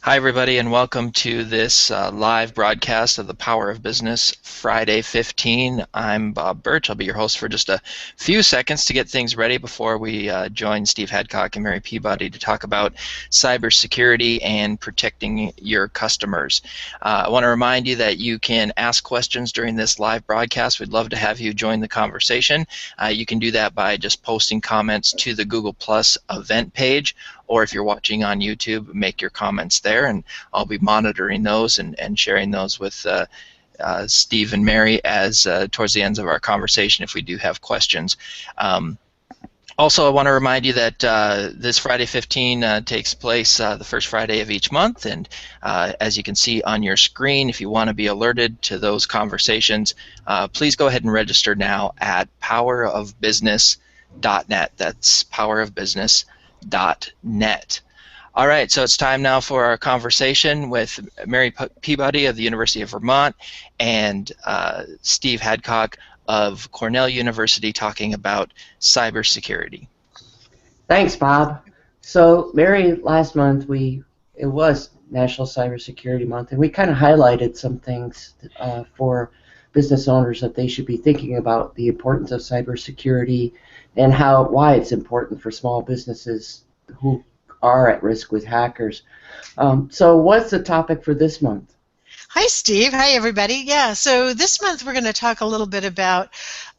Hi, everybody, and welcome to this live broadcast of the Power of Business Friday 15. I'm Bob Birch. I'll be your host for just a few seconds to get things ready before we join Steve Hadcock and Mary Peabody to talk about cybersecurity and protecting your customers. I want to remind you that you can ask questions during this live broadcast. We'd love to have you join the conversation. You can do that by just posting comments to the Google Plus event page, or if you're watching on YouTube, make your comments there, and I'll be monitoring those and sharing those with Steve and Mary as towards the ends of our conversation if we do have questions. Also, I want to remind you that this Friday 15 takes place the first Friday of each month, and as you can see on your screen, if you want to be alerted to those conversations, please go ahead and register now at powerofbusiness.net. That's powerofbusiness.net. All right, so it's time now for our conversation with Mary Peabody of the University of Vermont and Steve Hadcock of Cornell University talking about cybersecurity. Thanks, Bob. So, Mary, last month it was National Cybersecurity Month, and we kind of highlighted some things for business owners that they should be thinking about the importance of cybersecurity and why it's important for small businesses who are at risk with hackers. So what's the topic for this month? Hi, Steve. Hi, everybody. Yeah, so this month we're going to talk a little bit about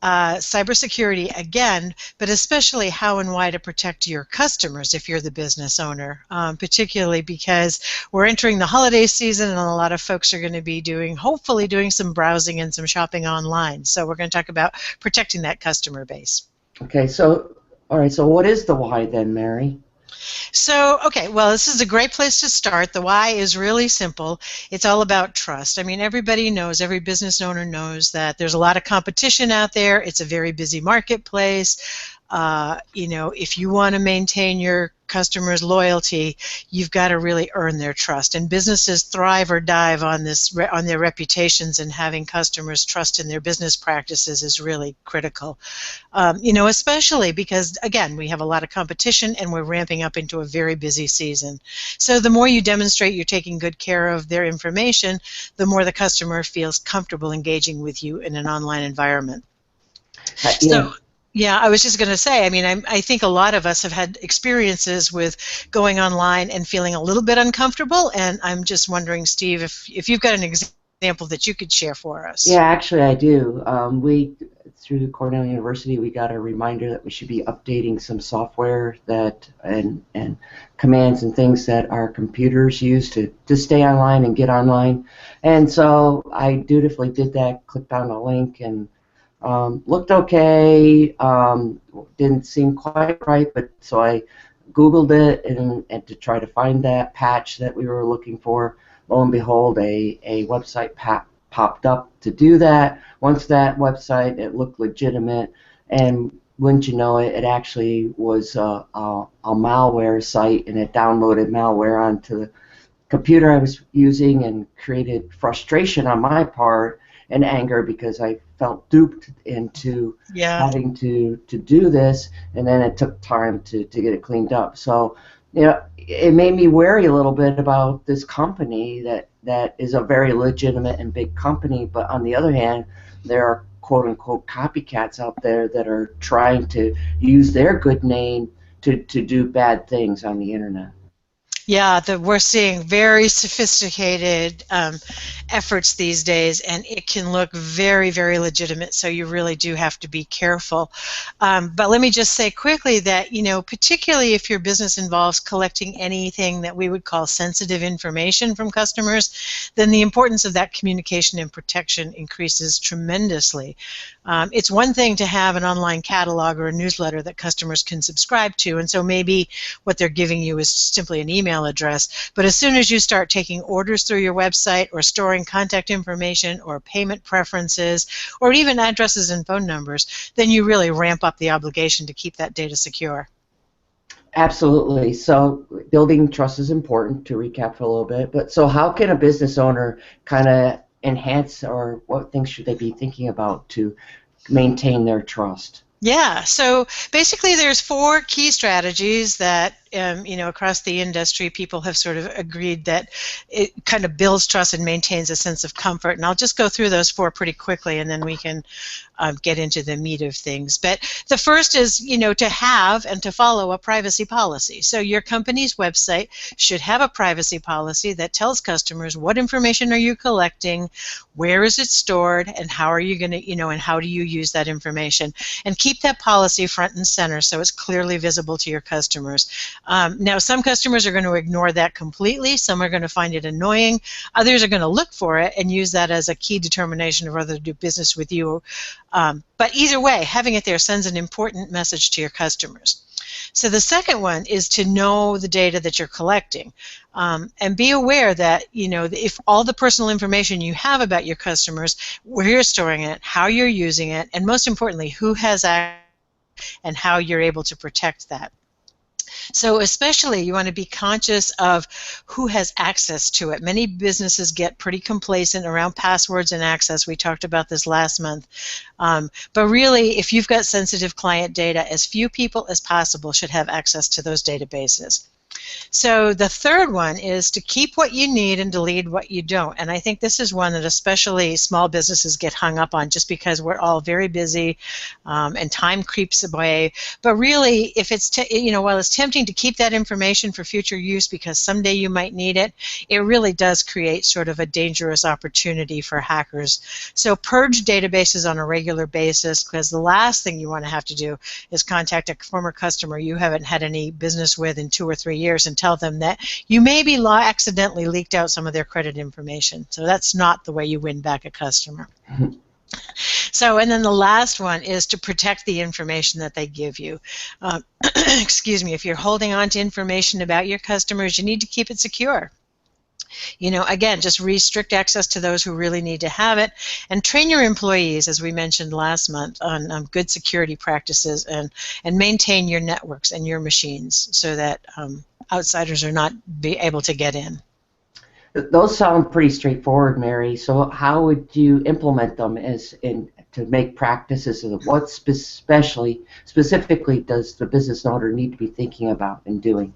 cybersecurity again, but especially how and why to protect your customers if you're the business owner, particularly because we're entering the holiday season and a lot of folks are going to be hopefully doing some browsing and some shopping online. So we're going to talk about protecting that customer base. Okay, so, all right, so what is the why then, Mary? So, okay, well, this is a great place to start. The why is really simple. It's all about trust. I mean, everybody knows, every business owner knows that there's a lot of competition out there. It's a very busy marketplace. If you want to maintain your customers' loyalty, you've got to really earn their trust. And businesses thrive or dive on their reputations, and having customers' trust in their business practices is really critical. Especially because, again, we have a lot of competition and we're ramping up into a very busy season. So the more you demonstrate you're taking good care of their information, the more the customer feels comfortable engaging with you in an online environment. So, yeah, I was just going to say, I mean, I think a lot of us have had experiences with going online and feeling a little bit uncomfortable, and I'm just wondering, Steve, if you've got an example that you could share for us. Yeah, actually I do. Through Cornell University, we got a reminder that we should be updating some software and commands and things that our computers use to stay online and get online. And so I dutifully did that, clicked on a link, and looked okay, didn't seem quite right, but so I Googled it and to try to find that patch that we were looking for. Lo and behold, a website popped up to do that. Once that website, it looked legitimate, and wouldn't you know it, it actually was a malware site, and it downloaded malware onto the computer I was using and created frustration on my part and anger because I felt duped into having to do this, and then it took time to get it cleaned up. So, it made me wary a little bit about this company that is a very legitimate and big company, but on the other hand, there are quote-unquote copycats out there that are trying to use their good name to do bad things on the internet. Yeah, we're seeing very sophisticated efforts these days, and it can look very, very legitimate, so you really do have to be careful. But let me just say quickly that, particularly if your business involves collecting anything that we would call sensitive information from customers, then the importance of that communication and protection increases tremendously. It's one thing to have an online catalog or a newsletter that customers can subscribe to, and so maybe what they're giving you is simply an email address. But as soon as you start taking orders through your website or storing contact information or payment preferences or even addresses and phone numbers, then you really ramp up the obligation to keep that data secure. Absolutely. So building trust is important, to recap for a little bit. But so how can a business owner kind of enhance, or what things should they be thinking about to maintain their trust? Yeah, so basically there's 4 key strategies that across the industry, people have sort of agreed that it kind of builds trust and maintains a sense of comfort. And I'll just go through those 4 pretty quickly, and then we can get into the meat of things. But the first is, to have and to follow a privacy policy. So your company's website should have a privacy policy that tells customers what information are you collecting, where is it stored, and how are you going to, and how do you use that information. And keep that policy front and center so it's clearly visible to your customers. Now, some customers are going to ignore that completely. Some are going to find it annoying. Others are going to look for it and use that as a key determination of whether to do business with you. But either way, having it there sends an important message to your customers. So the second one is to know the data that you're collecting, and be aware that, if all the personal information you have about your customers, where you're storing it, how you're using it, and most importantly, who has access and how you're able to protect that. So especially you want to be conscious of who has access to it. Many businesses get pretty complacent around passwords and access. We talked about this last month. But really, if you've got sensitive client data, as few people as possible should have access to those databases. So the third one is to keep what you need and delete what you don't. And I think this is one that especially small businesses get hung up on, just because we're all very busy and time creeps away. But really, if it's while it's tempting to keep that information for future use because someday you might need it, it really does create sort of a dangerous opportunity for hackers. So purge databases on a regular basis, because the last thing you want to have to do is contact a former customer you haven't had any business with in 2 or 3 years and tell them that you maybe accidentally leaked out some of their credit information. So that's not the way you win back a customer. So, and then the last one is to protect the information that they give you. Excuse me, if you're holding on to information about your customers, you need to keep it secure. Again, just restrict access to those who really need to have it, and train your employees, as we mentioned last month, on good security practices, and maintain your networks and your machines so that outsiders are not able to get in. Those sound pretty straightforward, Mary. So how would you implement them to make practices? What specifically does the business owner need to be thinking about and doing?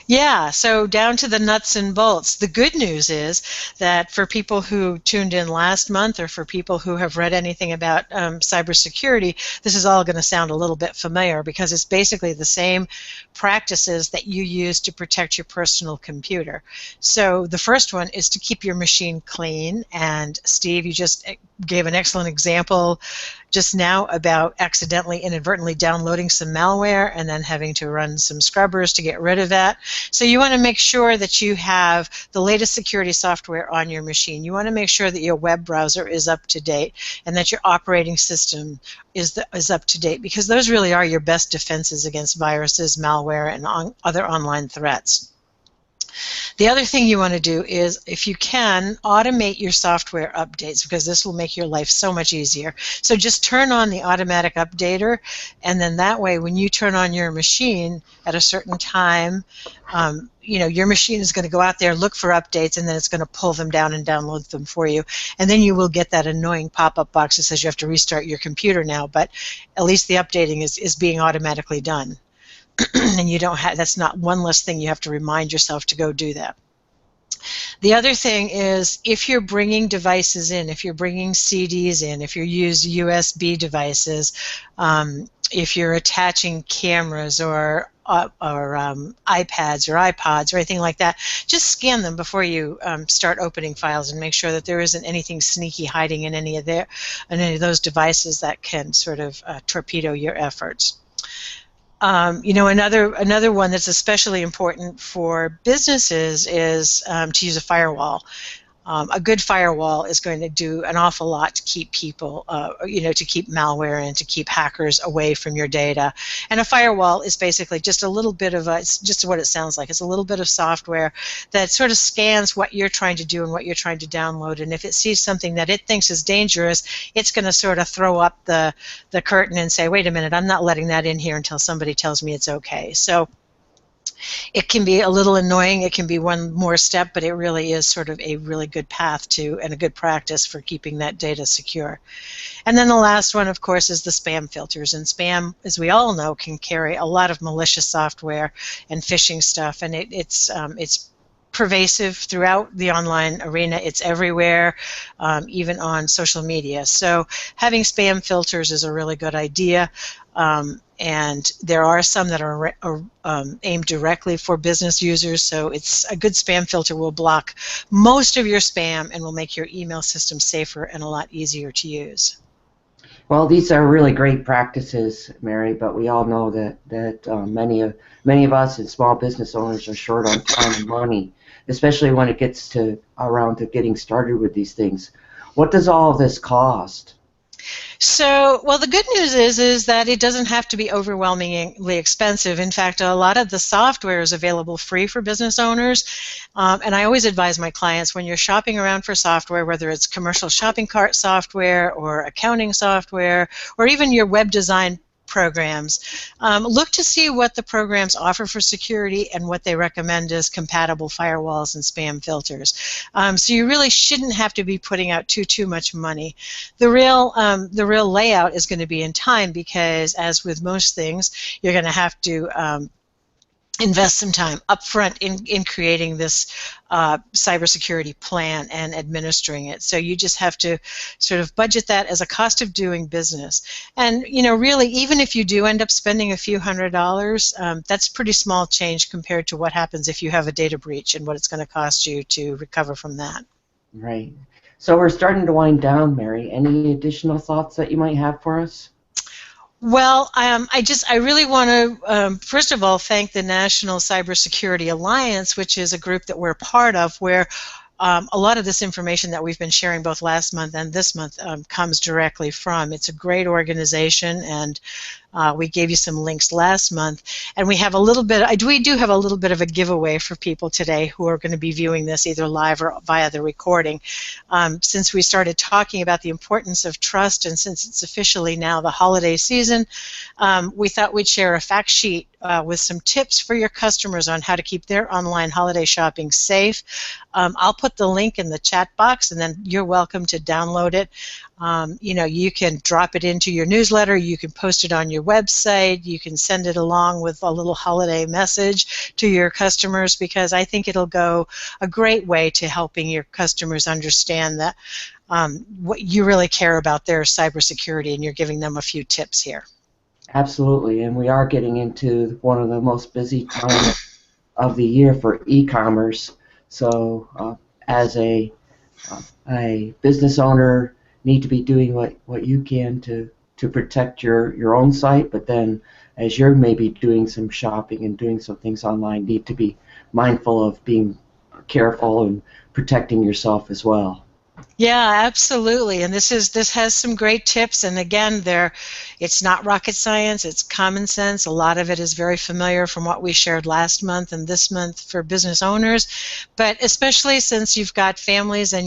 Yeah, so down to the nuts and bolts. The good news is that for people who tuned in last month, or for people who have read anything about cybersecurity, this is all going to sound a little bit familiar, because it's basically the same practices that you use to protect your personal computer. So the first one is to keep your machine clean, and Steve, you just gave an excellent example just now about accidentally, inadvertently downloading some malware and then having to run some scrubbers to get rid of that. So you want to make sure that you have the latest security software on your machine. You want to make sure that your web browser is up to date and that your operating system is up to date, because those really are your best defenses against viruses, malware, and other online threats. The other thing you want to do is, if you can, automate your software updates, because this will make your life so much easier. So just turn on the automatic updater, and then that way when you turn on your machine at a certain time, your machine is going to go out there, look for updates, and then it's going to pull them down and download them for you. And then you will get that annoying pop-up box that says you have to restart your computer now, but at least the updating is being automatically done. And you don't have, that's not one less thing you have to remind yourself to go do that. The other thing is, if you're bringing devices in, if you're bringing CDs in, if you use USB devices, if you're attaching cameras or iPads or iPods or anything like that, just scan them before you start opening files, and make sure that there isn't anything sneaky hiding in any of those devices that can sort of torpedo your efforts. Another one that's especially important for businesses is to use a firewall. A good firewall is going to do an awful lot to keep people, to keep malware and to keep hackers away from your data. And a firewall is basically just a little bit of it's just what it sounds like. It's a little bit of software that sort of scans what you're trying to do and what you're trying to download. And if it sees something that it thinks is dangerous, it's going to sort of throw up the curtain and say, wait a minute, I'm not letting that in here until somebody tells me it's okay. So It can be a little annoying. It can be one more step, but it really is sort of a really good path to and a good practice for keeping that data secure. And then the last one, of course, is the spam filters. And spam, as we all know, can carry a lot of malicious software and phishing stuff, and it's pervasive throughout the online arena. It's everywhere, even on social media. So having spam filters is a really good idea. And there are some that are aimed directly for business users, so it's a good spam filter will block most of your spam and will make your email system safer and a lot easier to use. Well, these are really great practices, Mary, but we all know that many of us as small business owners are short on time and money, especially when it gets to around to getting started with these things. What does all of this cost? So, well, the good news is that it doesn't have to be overwhelmingly expensive. In fact, a lot of the software is available free for business owners. And I always advise my clients when you're shopping around for software, whether it's commercial shopping cart software or accounting software or even your web design programs, look to see what the programs offer for security and what they recommend as compatible firewalls and spam filters. So you really shouldn't have to be putting out too much money. The real layout is going to be in time, because as with most things, you're going to have to invest some time upfront in creating this cybersecurity plan and administering it. So you just have to sort of budget that as a cost of doing business. And really, even if you do end up spending a few $100s, that's pretty small change compared to what happens if you have a data breach and what it's going to cost you to recover from that. Right. So we're starting to wind down, Mary. Any additional thoughts that you might have for us? Well, I really want to, first of all, thank the National Cybersecurity Alliance, which is a group that we're part of, where a lot of this information that we've been sharing both last month and this month comes directly from. It's a great organization, and we gave you some links last month, and we have a little bit. We do have a little bit of a giveaway for people today who are going to be viewing this either live or via the recording. Since we started talking about the importance of trust, and since it's officially now the holiday season, we thought we'd share a fact sheet with some tips for your customers on how to keep their online holiday shopping safe. I'll put the link in the chat box, and then you're welcome to download it. You can drop it into your newsletter, you can post it on your website, you can send it along with a little holiday message to your customers, because I think it'll go a great way to helping your customers understand that what you really care about their cybersecurity, and you're giving them a few tips here. Absolutely, and we are getting into one of the most busy times of the year for e-commerce. So as a business owner, need to be doing what you can to protect your own site, but then as you're maybe doing some shopping and doing some things online, need to be mindful of being careful and protecting yourself as well. Yeah, absolutely. And this has some great tips. And again, it's not rocket science. It's common sense. A lot of it is very familiar from what we shared last month and this month for business owners. But especially since you've got families, and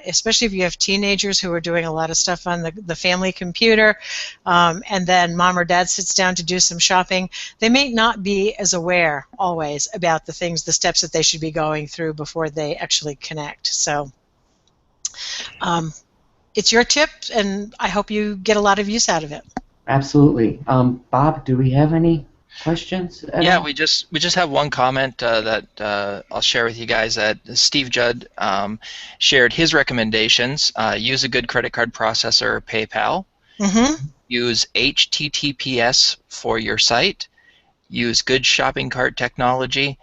especially if you have teenagers who are doing a lot of stuff on the family computer, and then mom or dad sits down to do some shopping, they may not be as aware always about the steps that they should be going through before they actually connect. So it's your tip, and I hope you get a lot of use out of it. Absolutely. Bob, do we have any questions? Yeah, we just have one comment that I'll share with you guys. That Steve Judd shared his recommendations. Use a good credit card processor or PayPal. Mm-hmm. Use HTTPS for your site. Use good shopping cart technology.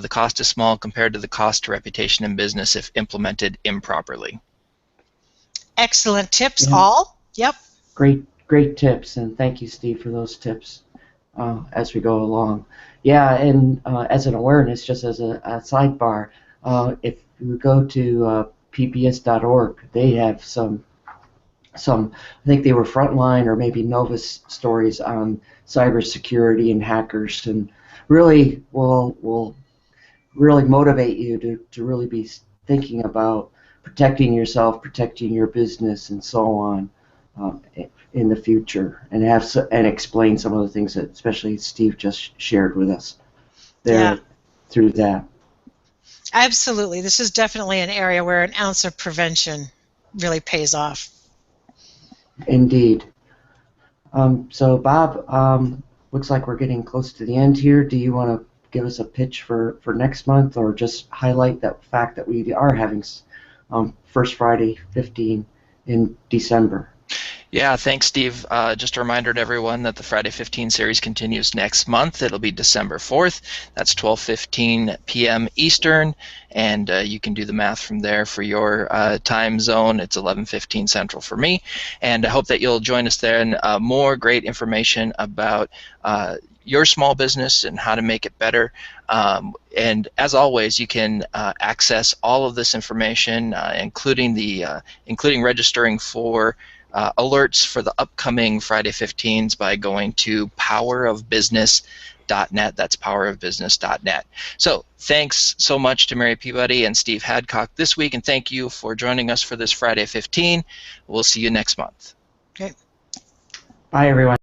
The cost is small compared to the cost to reputation and business if implemented improperly. Excellent tips, Yeah. all. Yep. Great tips, and thank you, Steve, for those tips as we go along. Yeah, and as an awareness, just as a sidebar, if you go to pbs.org, they have some. I think they were Frontline or maybe Novus stories on cybersecurity and hackers, and really will really motivate you to really be thinking about protecting yourself, protecting your business, and so on in the future, and explain some of the things that especially Steve just shared with us. there through that. Absolutely. This is definitely an area where an ounce of prevention really pays off. Indeed. So, Bob, looks like we're getting close to the end here. Do you want to give us a pitch for next month, or just highlight that fact that we are having First Friday 15 in December? Yeah, thanks, Steve. Just a reminder to everyone that the Friday 15 series continues next month. It'll be December 4th. That's 12:15 p.m. Eastern, and you can do the math from there for your time zone. It's 11:15 Central for me, and I hope that you'll join us there, and more great information about your small business and how to make it better. And as always, you can access all of this information, including registering for alerts for the upcoming Friday 15s by going to powerofbusiness.net. That's powerofbusiness.net. So thanks so much to Mary Peabody and Steve Hadcock this week, and thank you for joining us for this Friday 15. We'll see you next month. Okay. Bye, everyone.